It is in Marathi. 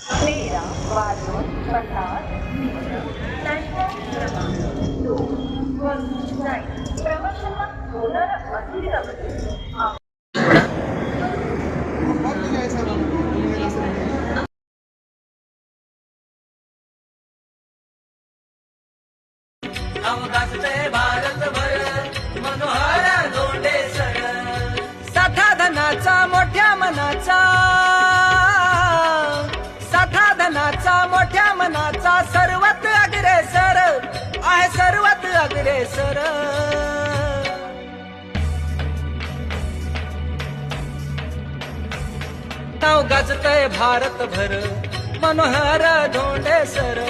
तेरा वाजून 50 मिनिटं. प्लॅटफॉर्म क्रमांक 2 वर जाईल. क्रमशः होणार अधिक गाजतय भारतभर मनोहर धोंडे सर. साठा धनाचा मोठ्या मनाचा, साठा धनाचा मोठ्या मनाचा सर्वत अग्रेसर आहे, सर्वत अग्रेसर. नाव गाजतय भारतभर मनोहर धोंडे सर.